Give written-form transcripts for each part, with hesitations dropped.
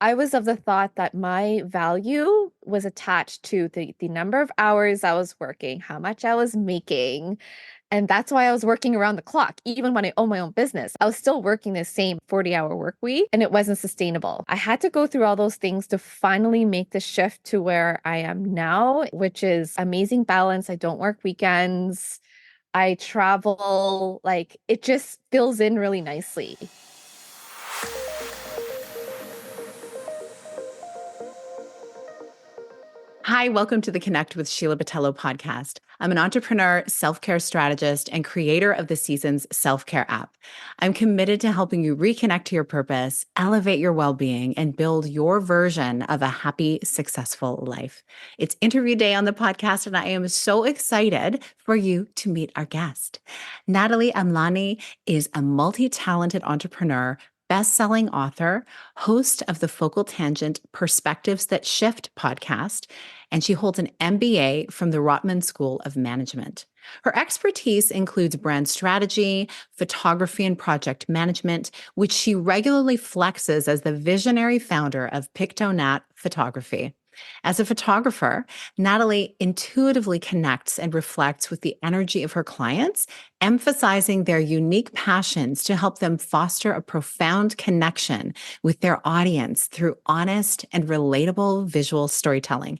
I was of the thought that my value was attached to the number of hours I was working, how much I was making. And that's why I was working around the clock. Even when I own my own business, I was still working the same 40-hour work week and it wasn't sustainable. I had to go through all those things to finally make the shift to where I am now, which is amazing balance. I don't work weekends. I travel, like it just fills in really nicely. Hi, welcome to the Connect with Sheila Botello podcast. I'm an entrepreneur, self-care strategist, and creator of the season's self-care app. I'm committed to helping you reconnect to your purpose, elevate your well-being, and build your version of a happy, successful life. It's interview day on the podcast, and I am so excited for you to meet our guest. Natalie Amlani is a multi-talented entrepreneur, best-selling author, host of the Focal Tangent Perspectives That Shift podcast, and she holds an MBA from the Rotman School of Management. Her expertise includes brand strategy, photography, and project management, which she regularly flexes as the visionary founder of Pictonat Photography. As a photographer, Natalie intuitively connects and reflects with the energy of her clients, emphasizing their unique passions to help them foster a profound connection with their audience through honest and relatable visual storytelling.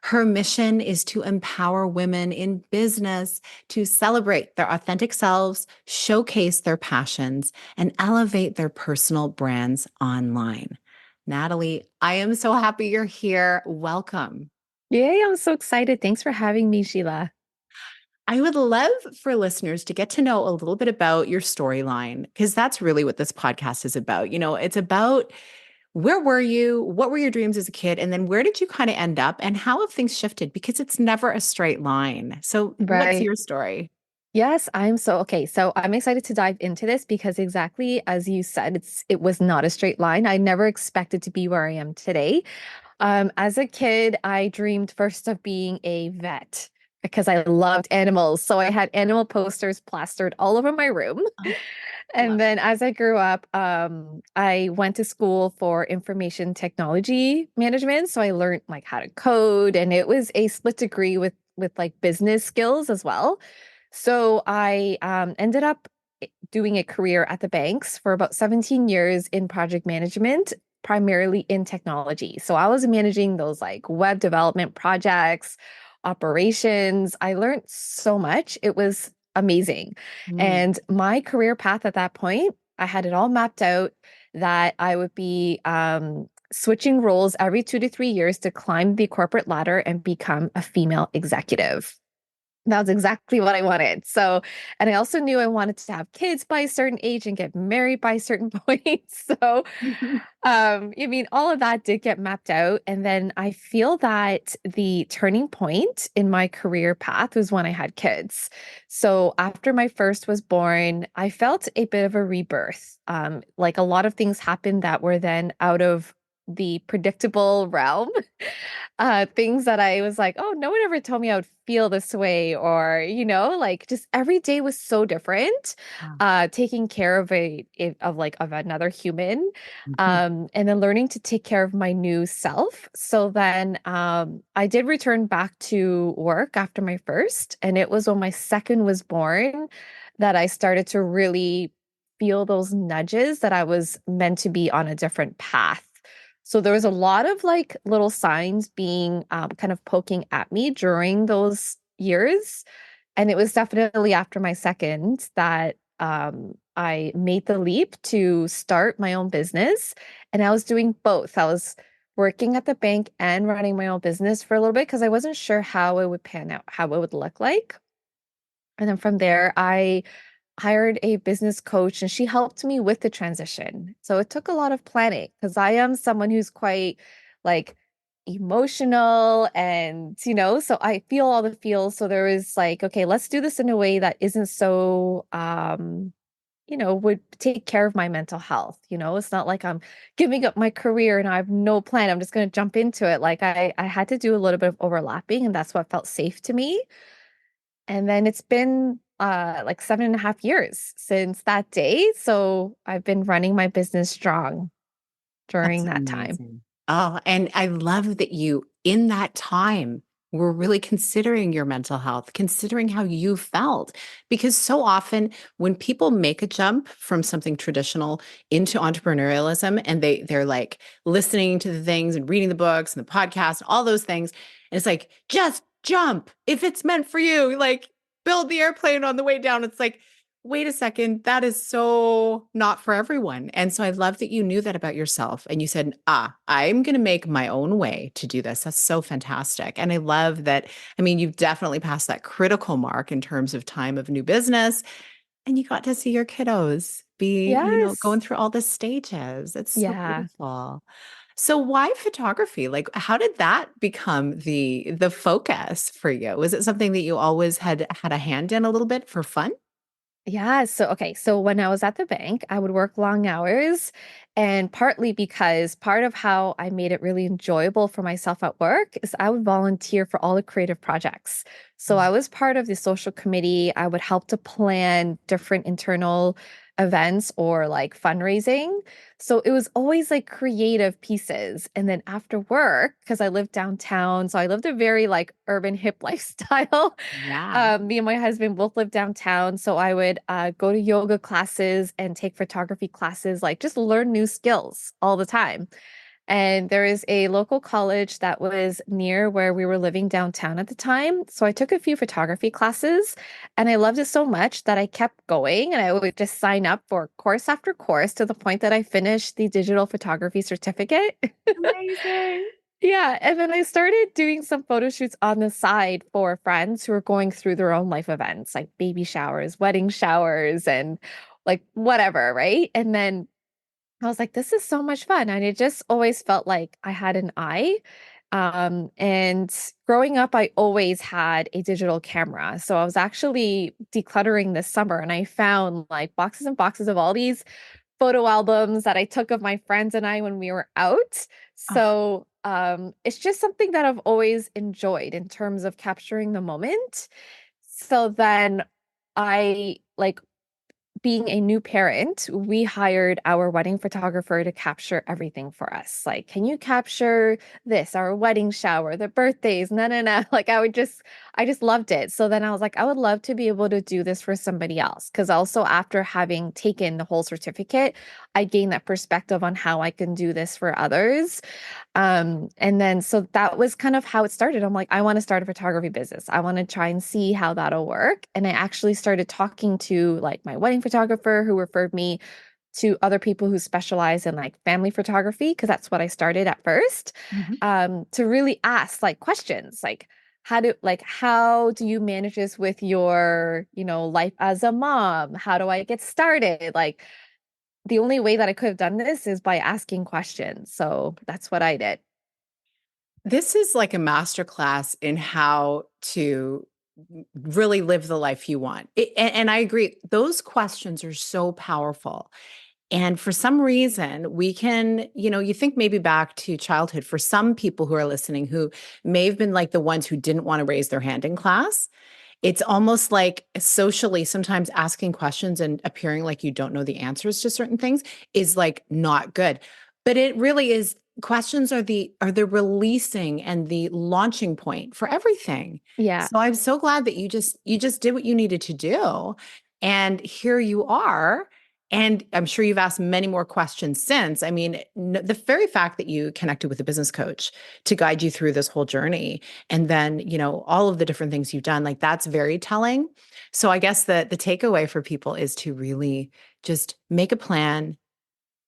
Her mission is to empower women in business to celebrate their authentic selves, showcase their passions, and elevate their personal brands online. Natalie, I am so happy you're here. Welcome. Yay, I'm so excited. Thanks for having me, Sheila. I would love for listeners to get to know a little bit about your storyline, because that's really what this podcast is about. It's about where were you? What were your dreams as a kid? And then where did you kind of end up? And how have things shifted? Because it's never a straight line. So, what's Right. your story? Yes, I'm so okay. So I'm excited to dive into this because exactly as you said, it was not a straight line. I never expected to be where I am today. As a kid, I dreamed first of being a vet because I loved animals. So I had animal posters plastered all over my room. Oh, And love. then as I grew up, I went to school for information technology management. So I learned like how to code, and it was a split degree with like business skills as well. So I ended up doing a career at the banks for about 17 years in project management, primarily in technology. So I was managing those like web development projects, operations. I learned so much. It was amazing. Mm. And my career path at that point, I had it all mapped out that I would be switching roles every 2 to 3 years to climb the corporate ladder and become a female executive. That was exactly what I wanted. So, and I also knew I wanted to have kids by a certain age and get married by a certain point. So, I mean, all of that did get mapped out. And then I feel that the turning point in my career path was when I had kids. So, after my first was born, I felt a bit of a rebirth. Like a lot of things happened that were then out of the predictable realm. Things that I was like, oh, no one ever told me I would feel this way, or, like just every day was so different. Wow. Taking care of of another human, Mhm. and then learning to take care of my new self. So then I did return back to work after my first, and it was when my second was born that I started to really feel those nudges that I was meant to be on a different path. So there was a lot of like little signs being kind of poking at me during those years. And it was definitely after my second that I made the leap to start my own business. And I was doing both. I was working at the bank and running my own business for a little bit because I wasn't sure how it would pan out, how it would look like. And then from there, I hired a business coach and she helped me with the transition. So it took a lot of planning because I am someone who's quite like emotional and, so I feel all the feels. So there was like, okay, let's do this in a way that isn't so, would take care of my mental health. It's not like I'm giving up my career and I have no plan. I'm just going to jump into it. Like I had to do a little bit of overlapping and that's what felt safe to me. And then it's been like 7.5 years since that day. So I've been running my business strong. during That's that time. amazing. Oh, and I love that you, in that time, were really considering your mental health, considering how you felt. Because so often when people make a jump from something traditional into entrepreneurialism and they're like listening to the things and reading the books and the podcast, all those things, and it's like, just jump if it's meant for you. Like build the airplane on the way down. It's like, wait a second, that is so not for everyone. And so I love that you knew that about yourself and you said, I'm going to make my own way to do this. That's so fantastic. And I love that. I mean, you've definitely passed that critical mark in terms of time of new business and you got to see your kiddos be, Yes. going through all the stages. It's so Yeah. beautiful. So why photography? Like how did that become the focus for you? Was it something that you always had a hand in a little bit for fun? Yeah. So, okay. So when I was at the bank, I would work long hours. And partly because part of how I made it really enjoyable for myself at work is I would volunteer for all the creative projects. So I was part of the social committee. I would help to plan different internal events or like fundraising. So it was always like creative pieces. And then after work, because I lived downtown, so I lived a very like urban hip lifestyle. Yeah. Me and my husband both live downtown, so I would go to yoga classes and take photography classes, like just learn new skills all the time. And there is a local college that was near where we were living downtown at the time. So I took a few photography classes and I loved it so much that I kept going and I would just sign up for course after course to the point that I finished the digital photography certificate. Amazing. Yeah, and then I started doing some photo shoots on the side for friends who are going through their own life events, like baby showers, wedding showers, and like whatever, right? And then I was like, this is so much fun. And it just always felt like I had an eye. And growing up, I always had a digital camera. So I was actually decluttering this summer and I found like boxes and boxes of all these photo albums that I took of my friends and I when we were out. Oh, So it's just something that I've always enjoyed in terms of capturing the moment. So then I like being a new parent, we hired our wedding photographer to capture everything for us. Like, can you capture this, our wedding shower, the birthdays? No, no, no. Like, I just loved it. So then I was like, I would love to be able to do this for somebody else. Cause also after having taken the whole certificate, I gained that perspective on how I can do this for others. And then so that was kind of how it started. I'm like, I want to start a photography business. I want to try and see how that'll work. And I actually started talking to like my wedding photographer who referred me to other people who specialize in like family photography, because that's what I started at first, mhm. to really ask like questions like how do you manage this with your, life as a mom? How do I get started? Like the only way that I could have done this is by asking questions. So that's what I did. This is like a masterclass in how to really live the life you want. And I agree, those questions are so powerful. And for some reason, we can, you think maybe back to childhood for some people who are listening who may have been like the ones who didn't want to raise their hand in class. It's almost like socially, sometimes asking questions and appearing like you don't know the answers to certain things is like not good. But it really is questions are the releasing and the launching point for everything. Yeah. So I'm so glad that you just did what you needed to do. And here you are. And I'm sure you've asked many more questions since. I mean, the very fact that you connected with a business coach to guide you through this whole journey and then, all of the different things you've done, like that's very telling. So I guess the takeaway for people is to really just make a plan,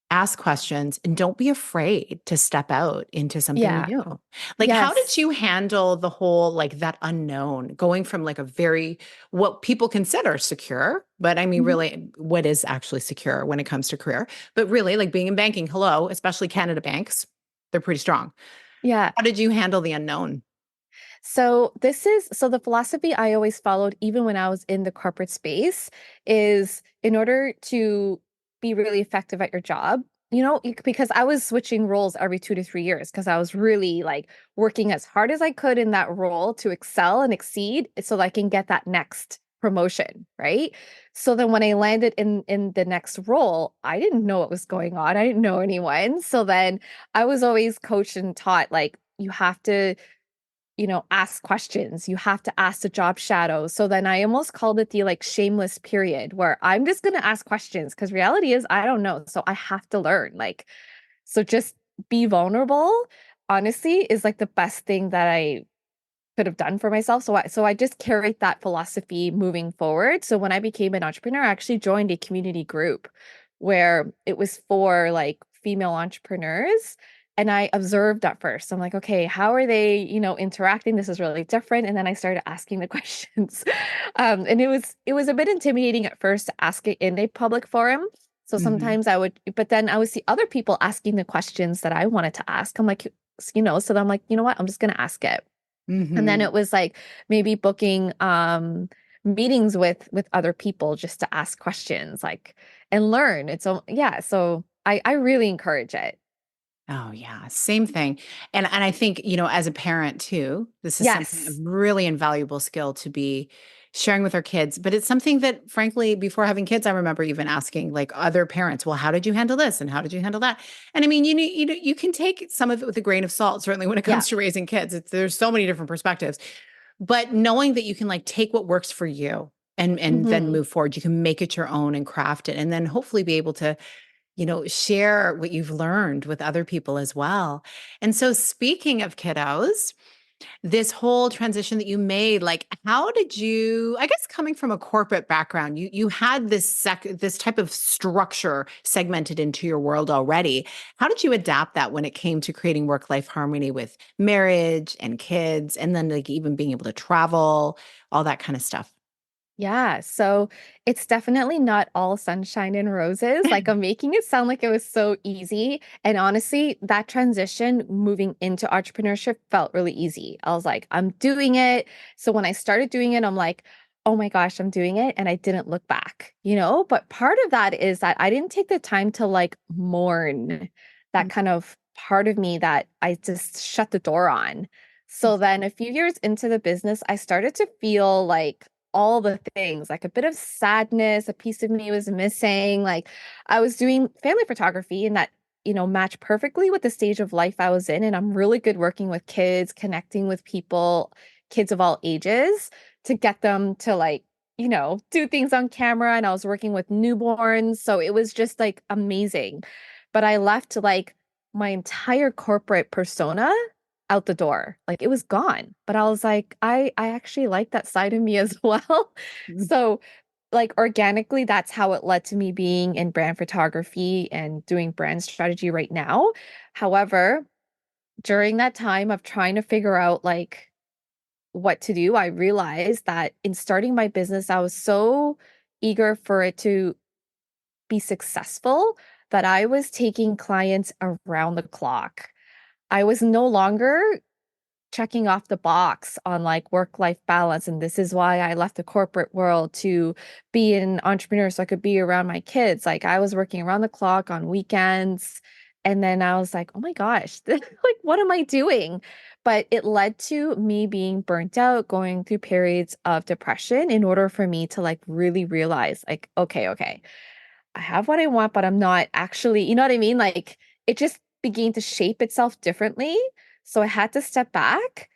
ask questions, and don't be afraid to step out into something Yeah. new. Like, how did Yes. you handle the whole, like that unknown, going from like a very, what people consider secure, but I mean, Mhm. really, what is actually secure when it comes to career? But really, like being in banking, hello, especially Canada banks, they're pretty strong. Yeah. How did you handle the unknown? So the philosophy I always followed, even when I was in the corporate space, is in order to be really effective at your job, because I was switching roles every 2 to 3 years because I was really like working as hard as I could in that role to excel and exceed so that I can get that next promotion, right? So then when I landed in the next role, I didn't know what was going on. I didn't know anyone. So then I was always coached and taught like you have to, ask questions. You have to ask the job shadow. So then I almost called it the like shameless period where I'm just going to ask questions because reality is I don't know. So I have to learn. Like, so just be vulnerable, honestly, is like the best thing that I could have done for myself. So I just carried that philosophy moving forward. So when I became an entrepreneur, I actually joined a community group where it was for like female entrepreneurs. And I observed at first. I'm like, okay, how are they, interacting? This is really different. And then I started asking the questions. And it was a bit intimidating at first to ask it in a public forum. So Hmm. sometimes but then I would see other people asking the questions that I wanted to ask. I'm like, so then I'm like, you know what? I'm just going to ask it. And then Hmm. it was like maybe booking meetings with other people just to ask questions like and learn. Yeah, so I really encourage it. Oh yeah, same thing. And I think, as a parent too, this is something a Yes. really invaluable skill to be sharing with our kids. But it's something that frankly, before having kids, I remember even asking like other parents, well, how did you handle this? And how did you handle that? And I mean, you can take some of it with a grain of salt, certainly when it Yeah. comes to raising kids. There's so many different perspectives. But knowing that you can like take what works for you and then Hmm. move forward, you can make it your own and craft it, and then hopefully be able to share what you've learned with other people as well. And so, speaking of kiddos, this whole transition that you made, like, how did you, I guess, coming from a corporate background, you had this type of structure segmented into your world already. How did you adapt that when it came to creating work-life harmony with marriage and kids, and then like even being able to travel, all that kind of stuff? Yeah, so it's definitely not all sunshine and roses. Like I'm making it sound like it was so easy. And honestly, that transition moving into entrepreneurship felt really easy. I was like, I'm doing it. So when I started doing it, I'm like, oh my gosh, I'm doing it. And I didn't look back. But part of that is that I didn't take the time to like mourn that kind of part of me that I just shut the door on. So then a few years into the business, I started to feel like all the things, like a bit of sadness, a piece of me was missing. Like I was doing family photography and that, matched perfectly with the stage of life I was in. And I'm really good working with kids, connecting with people, kids of all ages to get them to like, do things on camera. And I was working with newborns. So it was just like amazing. But I left like my entire corporate persona out the door. Like it was gone. But I was like, I actually like that side of me as well. So like organically, that's how it led to me being in brand photography and doing brand strategy right now. However, during that time of trying to figure out like what to do, I realized that in starting my business, I was so eager for it to be successful that I was taking clients around the clock. I was no longer checking off the box on like work-life balance. And this is why I left the corporate world to be an entrepreneur so I could be around my kids. Like I was working around the clock on weekends. And then I was like, oh my gosh, like, what am I doing? But it led to me being burnt out, going through periods of depression in order for me to like really realize, like, okay, I have what I want, but I'm not actually, you know what I mean? Like it just began to shape itself differently. So I had to step back.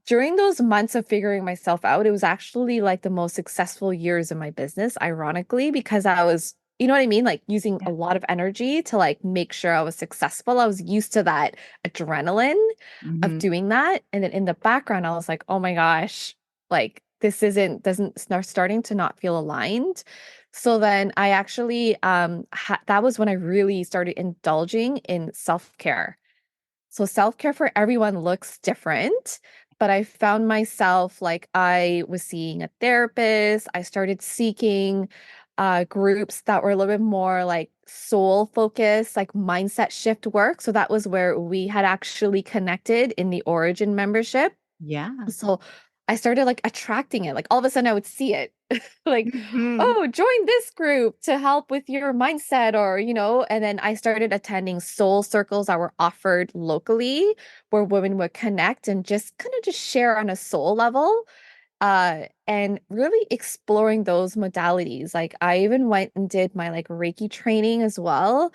During those months of figuring myself out, it was actually like the most successful years of my business, ironically, because I was, you know what I mean? Like using Yeah. a lot of energy to like make sure I was successful. I was used to that adrenaline of Hmm. doing that. And then in the background, I was like, oh my gosh, like this doesn't start starting to not feel aligned. So then I actually that was when I really started indulging in self-care. So self-care for everyone looks different, but I found myself like I was seeing a therapist. I started seeking groups that were a little bit more like soul focused, like mindset shift work. So that was where we had actually connected in the Origin membership. Yeah. So I started like attracting it. Like all of a sudden I would see it. Like, Hmm. oh, join this group to help with your mindset or, and then I started attending soul circles that were offered locally where women would connect and just kind of just share on a soul level. And really exploring those modalities. Like I even went and did my like Reiki training as well.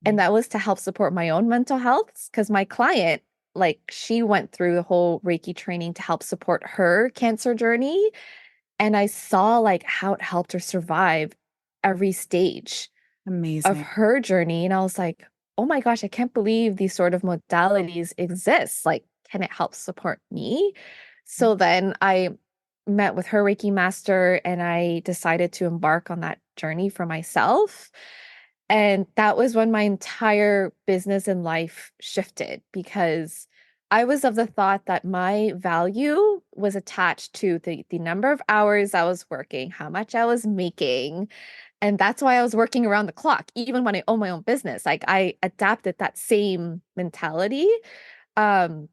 And that was to help support my own mental health because my client, like she went through the whole Reiki training to help support her cancer journey. And I saw like how it helped her survive every stage of Amazing. her journey. And I was like, oh my gosh, I can't believe these sort of modalities exist. Like, can it help support me? So then I met with her Reiki master and I decided to embark on that journey for myself. And that was when my entire business and life shifted because I was of the thought that my value was attached to the number of hours I was working, how much I was making, and that's why I was working around the clock, even when I own my own business. Like I adapted that same mentality. Um,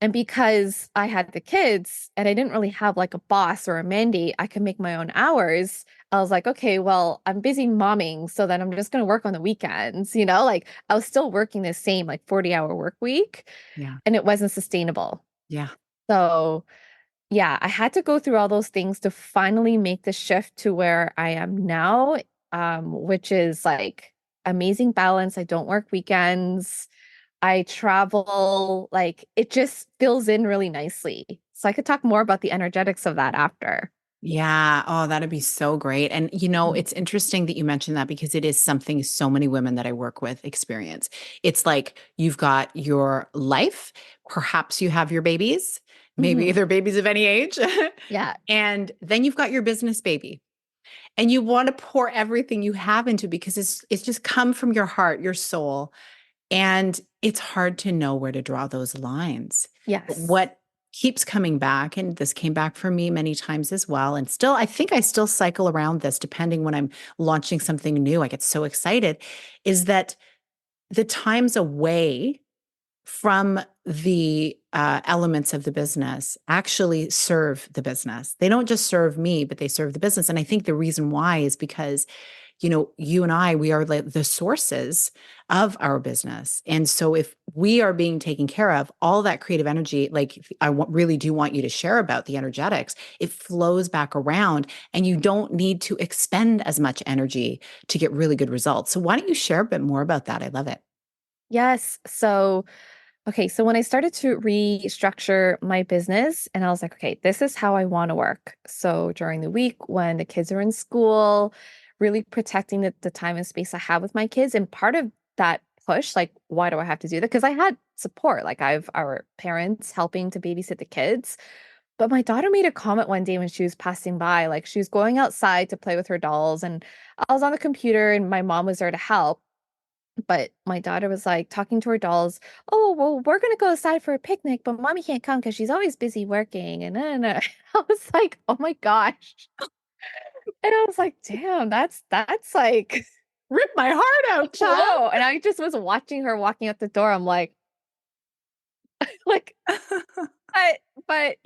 and because I had the kids and I didn't really have like a boss or a mandate, I could make my own hours. I was like, okay, well, I'm busy momming, so then I'm just going to work on the weekends, like I was still working the same like 40-hour work week Yeah. and it wasn't sustainable. Yeah. So yeah, I had to go through all those things to finally make the shift to where I am now, which is like amazing balance. I don't work weekends. I travel, like it just fills in really nicely. So I could talk more about the energetics of that after. Yeah. Oh, that'd be so great. And Mhm. it's interesting that you mentioned that because it is something so many women that I work with experience. It's like you've got your life, perhaps you have your babies, maybe Mhm. they're babies of any age. Yeah. And then you've got your business baby. And you want to pour everything you have into because it's just come from your heart, your soul. And it's hard to know where to draw those lines. But Yes. what keeps coming back, and this came back for me many times as well, and still, I think I still cycle around this depending when I'm launching something new. I get so excited, is that the times away from the elements of the business actually serve the business. They don't just serve me, but they serve the business. And I think the reason why is because you and I, we are like the sources of our business. And so if we are being taken care of, all that creative energy, like really do want you to share about the energetics, it flows back around and you don't need to expend as much energy to get really good results. So why don't you share a bit more about that? I love it. Yes. So okay, so when I started to restructure my business, and I was like, okay, this is how I want to work. So during the week when the kids are in school, really protecting the time and space I have with my kids. And part of that push, like, why do I have to do that? Because I had support, like I've our parents helping to babysit the kids. But my daughter made a comment one day when she was passing by, like she was going outside to play with her dolls, and I was on the computer and my mom was there to help. But my daughter was like talking to her dolls, oh, well, we're gonna go outside for a picnic, but mommy can't come because she's always busy working. And then I was like, oh my gosh. And I was like, damn, that's like, Rip my heart out, child. whoa. And I just was watching her walking out the door. I'm like, but but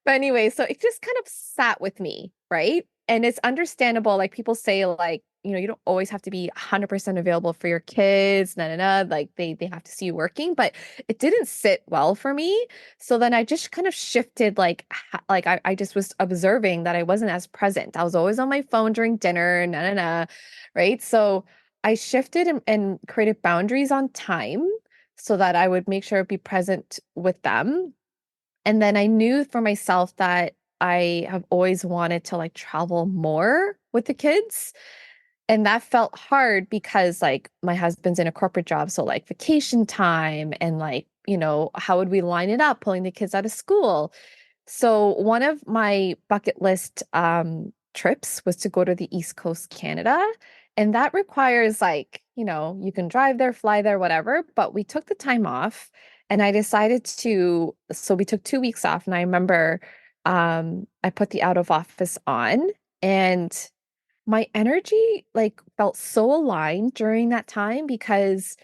but anyway, so it just kind of sat with me, right? And it's understandable, like people say, like, you don't always have to be 100% available for your kids, like they have to see you working, but it didn't sit well for me. So then I just kind of shifted, like like I just was observing that I wasn't as present. I was always on my phone during dinner, right? So I shifted and created boundaries on time so that I would make sure I'd be present with them. And then I knew for myself that I have always wanted to like travel more with the kids. And that felt hard because like my husband's in a corporate job. So like vacation time and like, how would we line it up, pulling the kids out of school? So one of my bucket list trips was to go to the East Coast Canada. And that requires like, you can drive there, fly there, whatever. But we took the time off and I decided so we took 2 weeks off. And I remember I put the out of office on and my energy like felt so aligned during that time because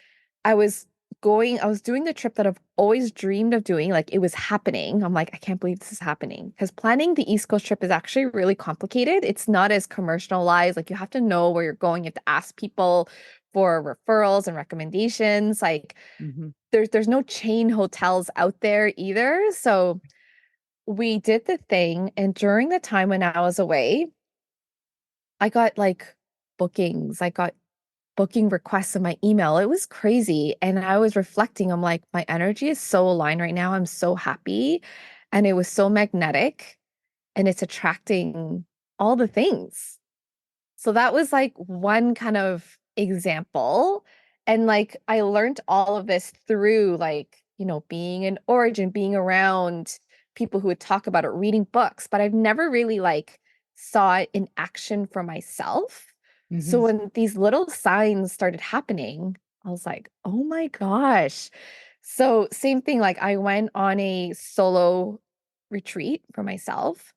I was I was doing the trip that I've always dreamed of doing. Like it was happening. I'm like, I can't believe this is happening. Because planning the East Coast trip is actually really complicated. It's not as commercialized. Like you have to know where you're going. You have to ask people for referrals and recommendations. Like Mhm. there's no chain hotels out there either. So we did the thing, and during the time when I was away, I got like bookings. I got booking requests in my email. It was crazy. And I was reflecting, I'm like, my energy is so aligned right now. I'm so happy. And it was so magnetic and it's attracting all the things. So that was like one kind of example. And like I learned all of this through like, being in Origin, being around people who would talk about it, reading books, but I've never really like saw it in action for myself. So Mhm. when these little signs started happening, I was like, oh my gosh. So same thing, like I went on a solo retreat for myself.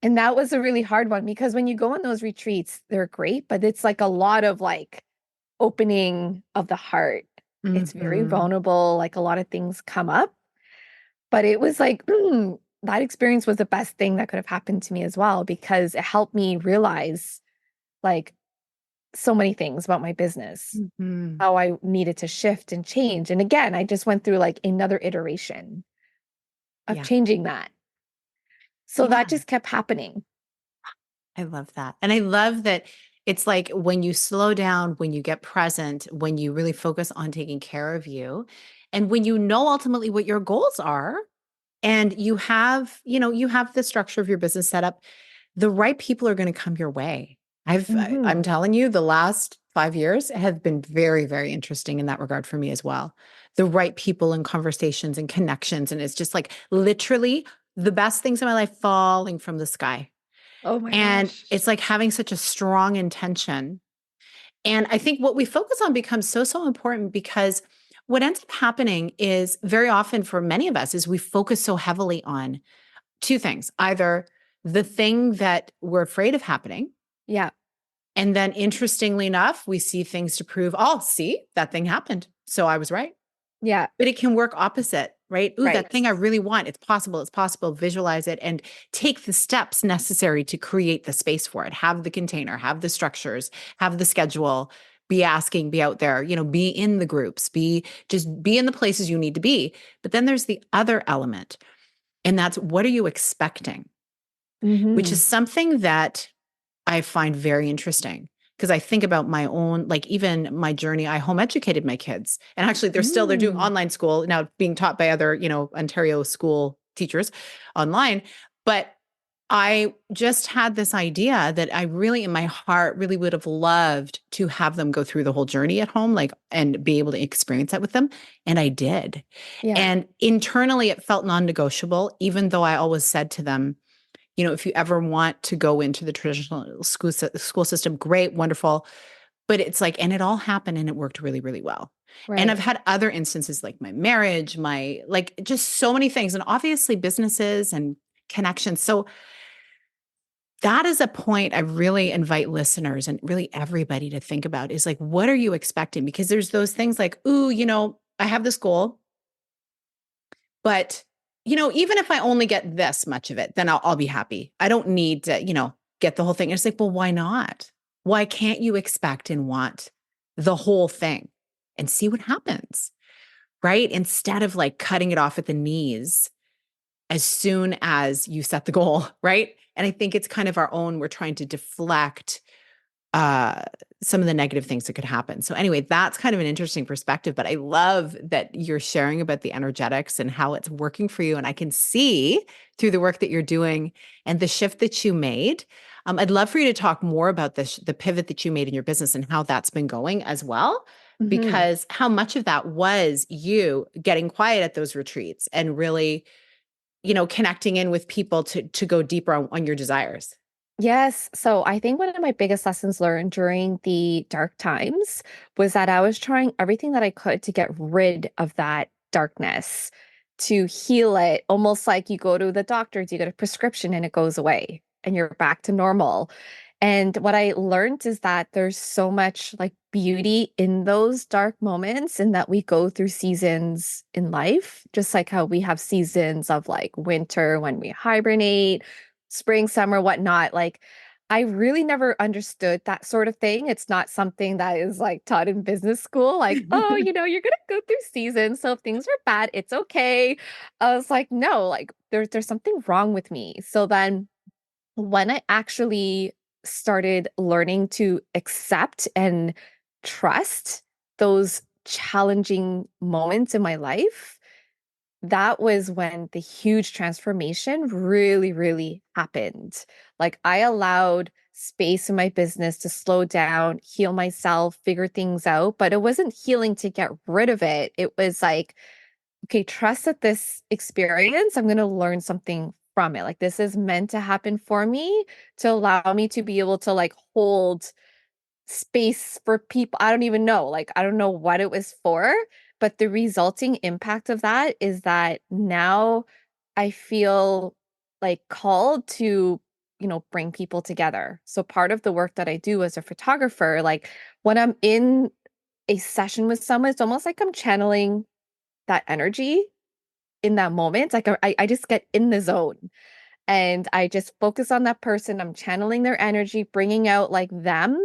And that was a really hard one because when you go on those retreats, they're great, but it's like a lot of like opening of the heart. It's very Mhm. vulnerable, like a lot of things come up. But it was like, that experience was the best thing that could have happened to me as well because it helped me realize like so many things about my business, Mhm. how I needed to shift and change. And again, I just went through like another iteration of Yeah. changing that. So that Yeah. just kept happening. I love that. And I love that it's like when you slow down, when you get present, when you really focus on taking care of you, and when you know ultimately what your goals are, and you have the structure of your business set up, the right people are going to come your way. I'm Hmm. telling you, the last 5 years have been very, very interesting in that regard for me as well. The right people and conversations and connections. And it's just like literally the best things in my life falling from the sky. Oh my And gosh. it's like having such a strong intention. And I think what we focus on becomes so, so important because what ends up happening is very often for many of us is we focus so heavily on two things, either the thing that we're afraid of happening. Yeah. And then interestingly enough, we see things to prove, oh, see, that thing happened. So I was right. Yeah. But it can work opposite, right? Ooh, that Right. thing I really want. It's possible. It's possible. Visualize it and take the steps necessary to create the space for it. Have the container, have the structures, have the schedule, be asking, be out there, be in the groups, be in the places you need to be. But then there's the other element, and that's what are you expecting? Which Hmm. is something that I find very interesting because I think about my own, like even my journey. I home educated my kids, and actually, they're doing Mm. online school now, being taught by other, Ontario school teachers online. But I just had this idea that I really, in my heart, really would have loved to have them go through the whole journey at home, like, and be able to experience that with them. And I did. Yeah. And internally, it felt non negotiable, even though I always said to them, if you ever want to go into the traditional school system, great, wonderful. But it's like, and it all happened and it worked really, really well. And I've Right. had other instances like my marriage, my like just so many things, and obviously businesses and connections. So that is a point I really invite listeners and really everybody to think about is like, what are you expecting? Because there's those things like, ooh, I have this goal, but even if I only get this much of it, then I'll be happy. I don't need to, get the whole thing. It's like, well, why not? Why can't you expect and want the whole thing and see what happens? Right? Instead of like cutting it off at the knees as soon as you set the goal, right? And I think it's kind of we're trying to deflect uh some of the negative things that could happen. So anyway, that's kind of an interesting perspective, but I love that you're sharing about the energetics and how it's working for you, and I can see through the work that you're doing and the shift that you made. I'd love for you to talk more about this, the pivot that you made in your business and how that's been going as well, Hmm. because how much of that was you getting quiet at those retreats and really, connecting in with people to go deeper on your desires. Yes. So I think one of my biggest lessons learned during the dark times was that I was trying everything that I could to get rid of that darkness, to heal it, almost like you go to the doctors, you get a prescription and it goes away and you're back to normal. And what I learned is that there's so much like beauty in those dark moments and that we go through seasons in life, just like how we have seasons of like winter when we hibernate, spring, summer, whatnot. Like I really never understood that sort of thing. It's not something that is like taught in business school. Like, oh, you're gonna go through seasons. So if things are bad, it's okay. I was like, no, like there's something wrong with me. So then when I actually started learning to accept and trust those challenging moments in my life, that was when the huge transformation really, really happened. Like I allowed space in my business to slow down, heal myself, figure things out, but it wasn't healing to get rid of it. It was like, okay, trust that this experience, I'm going to learn something from it. Like this is meant to happen for me to allow me to be able to like hold space for people. I don't even know. Like, I don't know what it was for, but the resulting impact of that is that now I feel like called to, bring people together. So part of the work that I do as a photographer, like when I'm in a session with someone, it's almost like I'm channeling that energy in that moment. Like I just get in the zone and I just focus on that person. I'm channeling their energy, bringing out like them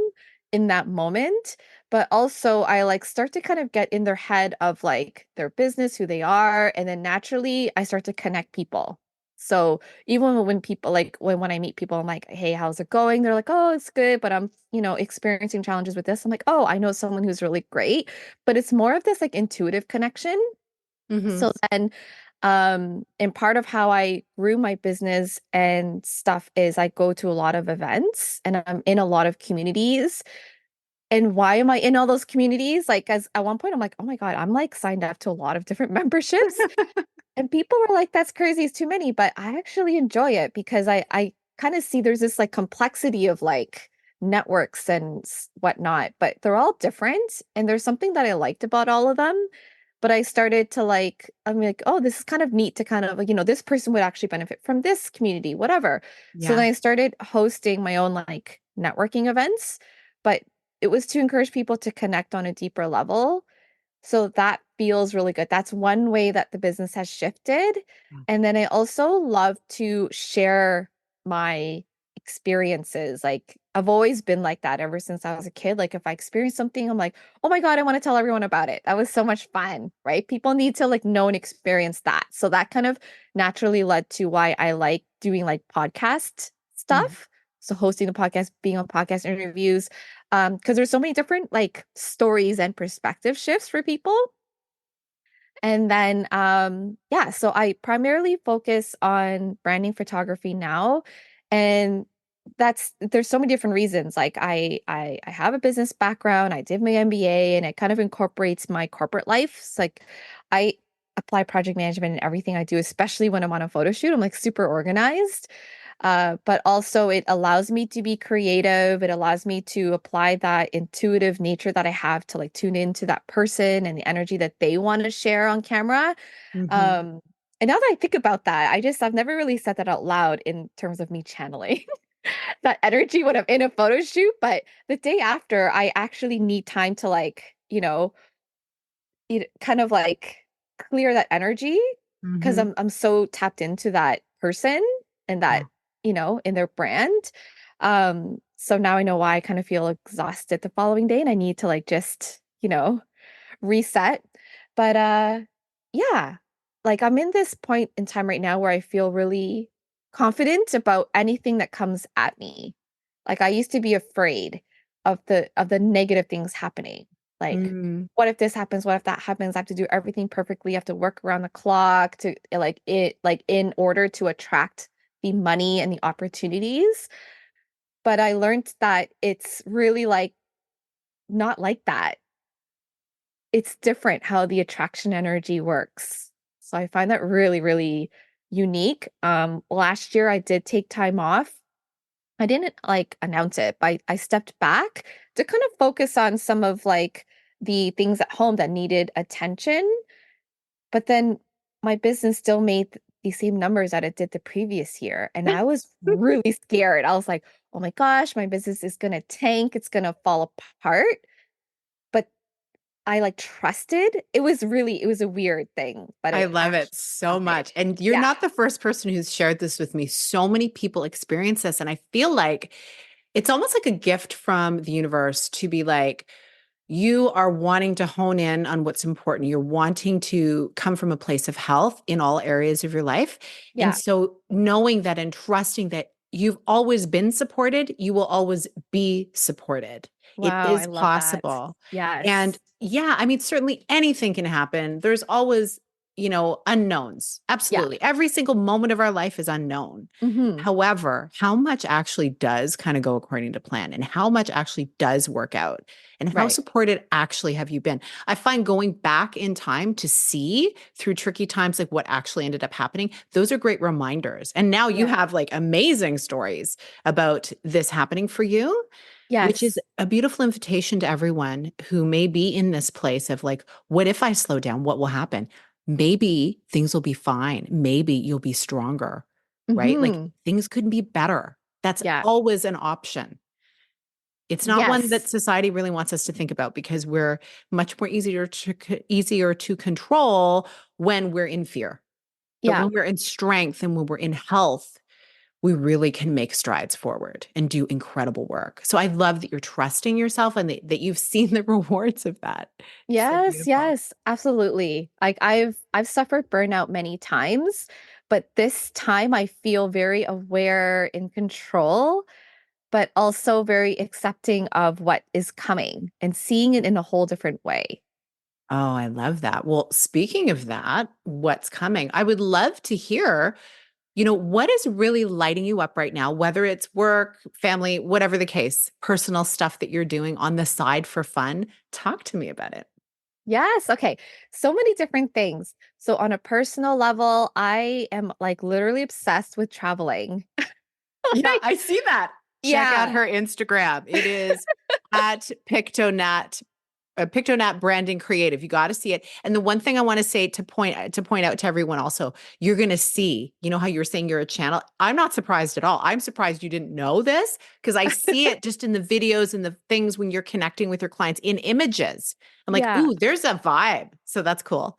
in that moment. But also, I like start to kind of get in their head of like their business, who they are. And then naturally, I start to connect people. So even when people like when I meet people, I'm like, hey, how's it going? They're like, oh, it's good, but I'm, experiencing challenges with this. I'm like, oh, I know someone who's really great. But it's more of this like intuitive connection. Hmm. So then, and part of how I grew my business and stuff is I go to a lot of events and I'm in a lot of communities. And why am I in all those communities? Like, as at one point, I'm like, oh my God, I'm like signed up to a lot of different memberships. And people were like, that's crazy, it's too many. But I actually enjoy it because I kind of see there's this like complexity of like networks and whatnot, but they're all different. And there's something that I liked about all of them. But I started to like, I'm like, oh, this is kind of neat to kind of like, this person would actually benefit from this community, whatever. So then Yeah. I started hosting my own like networking events, but it was to encourage people to connect on a deeper level. So that feels really good. That's one way that the business has shifted. And then I also love to share my experiences. Like I've always been like that ever since I was a kid. Like if I experience something, I'm like, oh my God, I want to tell everyone about it. That was so much fun, right? People need to like know and experience that. So that kind of naturally led to why I like doing like podcast Mhm. stuff. So hosting a podcast, being on podcast interviews, because there's so many different like stories and perspective shifts for people. And then yeah, so I primarily focus on branding photography now. And there's so many different reasons. Like I have a business background, I did my MBA and it kind of incorporates my corporate life. It's like I apply project management in everything I do, especially when I'm on a photo shoot. I'm like super organized. But also it allows me to be creative. It allows me to apply that intuitive nature that I have to like tune into that person and the energy that they want to share on camera. Hmm. Um, and now that I think about that, I've never really said that out loud in terms of me channeling that energy when I'm in a photo shoot. But the day after, I actually need time to like, kind of like clear that energy because Hmm. I'm so tapped into that person and Yeah. that, in their brand. So now I know why I kind of feel exhausted the following day and I need to like just, reset. But yeah, like I'm in this point in time right now where I feel really confident about anything that comes at me. Like I used to be afraid of the negative things happening. Like Mm. what if this happens? What if that happens? I have to do everything perfectly. I have to work around the clock to like in order to attract the money and the opportunities. But I learned that it's really like not like that. It's different how the attraction energy works. So I find that really, really unique. Last year I did take time off. I didn't like announce it, but I stepped back to kind of focus on some of like the things at home that needed attention. But then my business still made the same numbers that it did the previous year. And I was really scared. I was like, oh my gosh, my business is going to tank. It's going to fall apart. But I like trusted. It was a weird thing, but I it love it actually so happened. much. And you're Yeah. not the first person who's shared this with me. So many people experience this. And I feel like It's almost like a gift from the universe to be like, you are wanting to hone in on what's important. You're wanting to come from a place of health in all areas of your life. And Yeah. so knowing that and trusting that you've always been supported, you will always be supported. It Wow, I is love that. possible. And Yes. yeah, I mean, certainly anything can happen. There's always, unknowns. Yeah. Absolutely. Every single moment of our life is unknown. Hmm. However, how much actually does kind of go according to plan and how much actually does work out and how Right. supported actually have you been? I find going back in time to see through tricky times like what actually ended up happening, those are great reminders. And now you Yeah. have like amazing stories about this happening for you, which is Yes. a beautiful invitation to everyone who may be in this place of like, what if I slow down? What will happen? Maybe things will be fine. Maybe you'll be stronger, right? Like Hmm. things could be better. That's Yeah. always an option. It's not one that Yes. society really wants us to think about because we're much more easier to control when we're in fear. But Yeah. when we're in strength and when we're in health, we really can make strides forward and do incredible work. So I love that you're trusting yourself and that you've seen the rewards of that. It's so Yes, beautiful. yes, absolutely. Like I've suffered burnout many times, but this time I feel very aware, in control, but also very accepting of what is coming and seeing it in a whole different way. Oh, I love that. Well, speaking of that, what's coming? I would love to hear, what is really lighting you up right now, whether it's work, family, whatever the case, personal stuff that you're doing on the side for fun. Talk to me about it. Yes, okay. So many different things. So on a personal level, I am like literally obsessed with traveling. Yeah, Like, I see that. Check out yeah. her Instagram. It is at Pictonat Branding Creative. You got to see it. And the one thing I want to say to point out to everyone also, you're going to see, how you're saying you're a channel. I'm not surprised at all. I'm surprised you didn't know this because I see it just in the videos and the things when you're connecting with your clients in images. I'm like, Yeah. ooh, there's a vibe. So that's cool.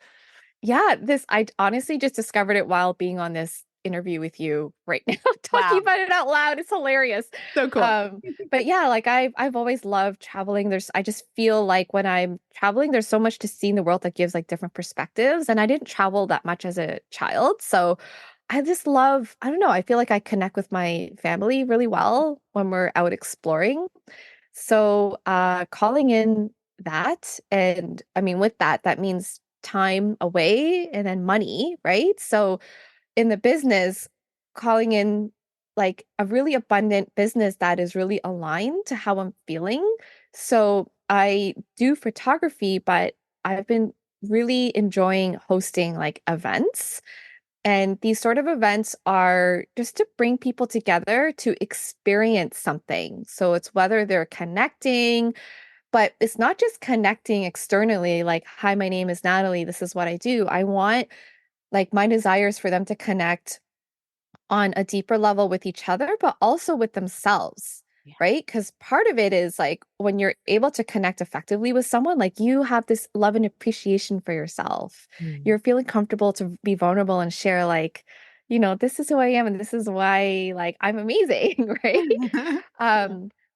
Yeah, I honestly just discovered it while being on this interview with you right now, talking Wow. about it out loud. It's hilarious. So cool. But yeah, like I've always loved traveling. I just feel like when I'm traveling, there's so much to see in the world that gives like different perspectives. And I didn't travel that much as a child. So I just love, I don't know, I feel like I connect with my family really well when we're out exploring. So, calling in that, and I mean, with that, that means time away and then money, right? So, in the business, calling in like a really abundant business that is really aligned to how I'm feeling. So, I do photography, but I've been really enjoying hosting like events. And these sort of events are just to bring people together to experience something. So it's whether they're connecting, but it's not just connecting externally, like, hi, my name is Natalie, this is what I do. I want, like, my desires for them to connect on a deeper level with each other, but also with themselves, Yeah. right? Because part of it is like when you're able to connect effectively with someone, like you have this love and appreciation for yourself. Mm. You're feeling comfortable to be vulnerable and share, like, this is who I am and this is why, like, I'm amazing, right? Yeah.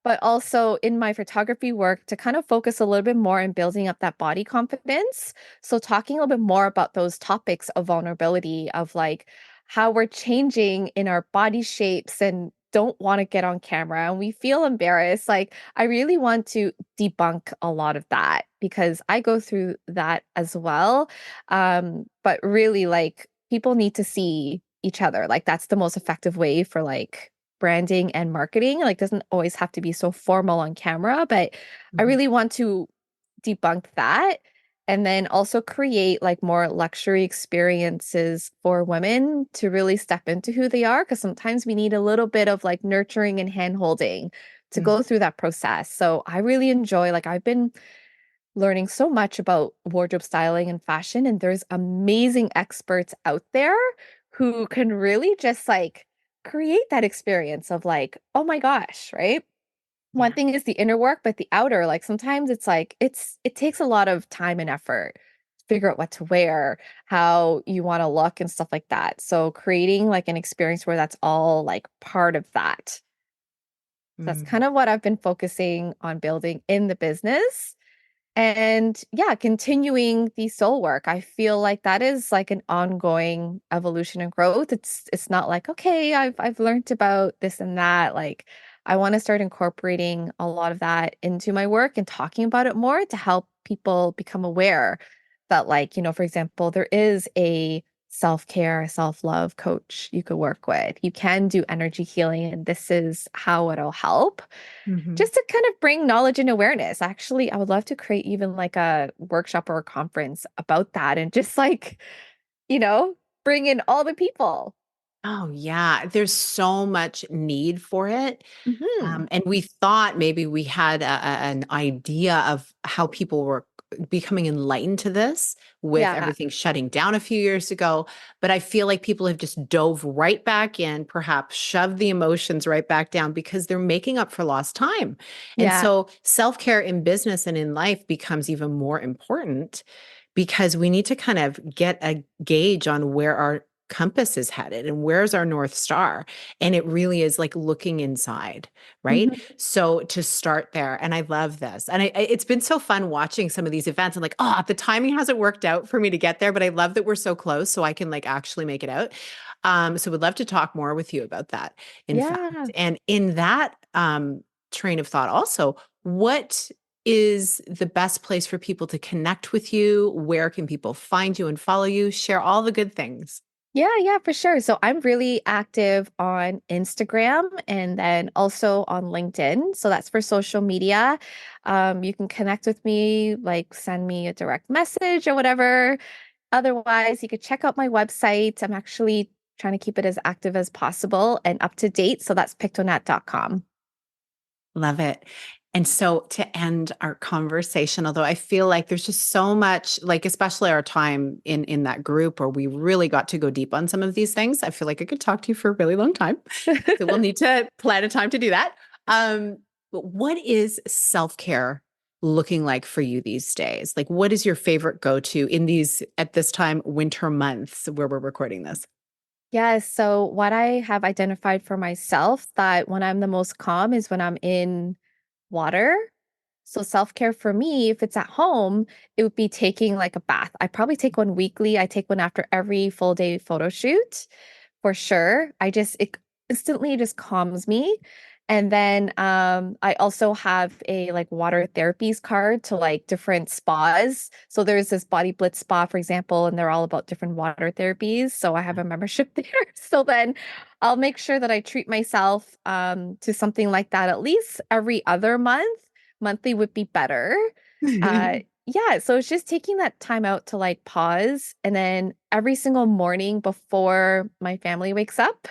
But also in my photography work to kind of focus a little bit more in building up that body confidence. So talking a little bit more about those topics of vulnerability, of like how we're changing in our body shapes and don't want to get on camera and we feel embarrassed. Like I really want to debunk a lot of that because I go through that as well. But really like people need to see each other. Like that's the most effective way for like branding and marketing. Like doesn't always have to be so formal on camera, but I Mhm. really want to debunk that and then also create like more luxury experiences for women to really step into who they are because sometimes we need a little bit of like nurturing and hand holding to Mm. go through that process. So I really enjoy like I've been learning so much about wardrobe styling and fashion and there's amazing experts out there who can really just like create that experience of like, oh my gosh, right? One Yeah. thing is the inner work, but the outer, like sometimes it's like it takes a lot of time and effort to figure out what to wear, how you want to look and stuff like that. So creating like an experience where that's all like part of that. That's Mm. kind of what I've been focusing on building in the business. And yeah, continuing the soul work. I feel like that is like an ongoing evolution and growth. It's not like, okay, I've learned about this and that. Like I want to start incorporating a lot of that into my work and talking about it more to help people become aware that like, for example, there is a self-care, self-love coach you could work with. You can do energy healing and this is how it'll help Mhm. just to kind of bring knowledge and awareness. Actually, I would love to create even like a workshop or a conference about that and just like, you know, bring in all the people. Oh, yeah. There's so much need for it. Hmm. And we thought maybe we had an idea of how people were becoming enlightened to this with Yeah. everything shutting down a few years ago. But I feel like people have just dove right back in, perhaps shoved the emotions right back down because they're making up for lost time. And Yeah. so self care in business and in life becomes even more important because we need to kind of get a gauge on where our compass is headed and where's our North Star. And it really is like looking inside, right? Hmm. So to start there, and I love this. And it's been so fun watching some of these events. I'm like, oh, the timing hasn't worked out for me to get there, but I love that we're so close so I can like actually make it out. So would love to talk more with you about that, in Yeah. fact. And in that train of thought also, what is the best place for people to connect with you? Where can people find you and follow you? Share all the good things. Yeah, yeah, for sure. So I'm really active on Instagram and then also on LinkedIn. So that's for social media. You can connect with me, like send me a direct message or whatever. Otherwise, you could check out my website. I'm actually trying to keep it as active as possible and up to date. So that's pictonat.com. Love it. And so to end our conversation, although I feel like there's just so much, like especially our time in that group where we really got to go deep on some of these things, I feel like I could talk to you for a really long time. So we'll need to plan a time to do that. But what is self-care looking like for you these days? Like what is your favorite go-to in these at this time winter months where we're recording this? Yes. So what I have identified for myself that when I'm the most calm is when I'm in water. So self-care for me, if it's at home, it would be taking like a bath. I probably take one weekly. I take one after every full day photo shoot for sure. It instantly just calms me. And then I also have a like water therapies card to like different spas. So there's this Body Blitz spa, for example, and they're all about different water therapies. So I have a membership there. So then I'll make sure that I treat myself to something like that at least every other month. Monthly would be better. Yeah, so it's just taking that time out to like pause. And then every single morning before my family wakes up,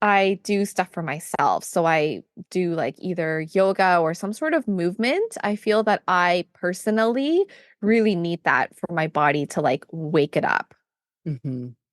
I do stuff for myself. So I do like either yoga or some sort of movement. I feel that I personally really need that for my body to like wake it up.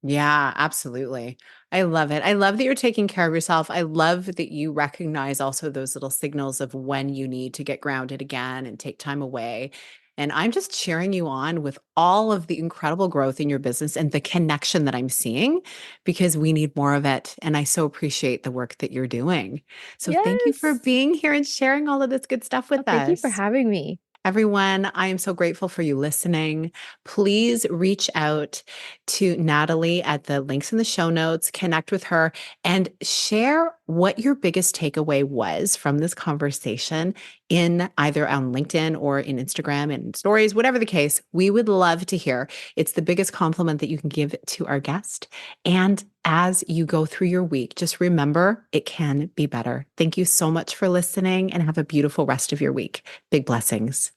Yeah, absolutely. I love it. I love that you're taking care of yourself. I love that you recognize also those little signals of when you need to get grounded again and take time away. And I'm just cheering you on with all of the incredible growth in your business and the connection that I'm seeing because we need more of it. And I so appreciate the work that you're doing. So thank you for Yes. being here and sharing all of this good stuff Oh, with thank you for us. having me. Everyone, I am so grateful for you listening. Please reach out to Natalie at the links in the show notes, connect with her, and share what your biggest takeaway was from this conversation in either on LinkedIn or in Instagram and stories, whatever the case. We would love to hear. It's the biggest compliment that you can give to our guest. And as you go through your week, just remember it can be better. Thank you so much for listening and have a beautiful rest of your week. Big blessings.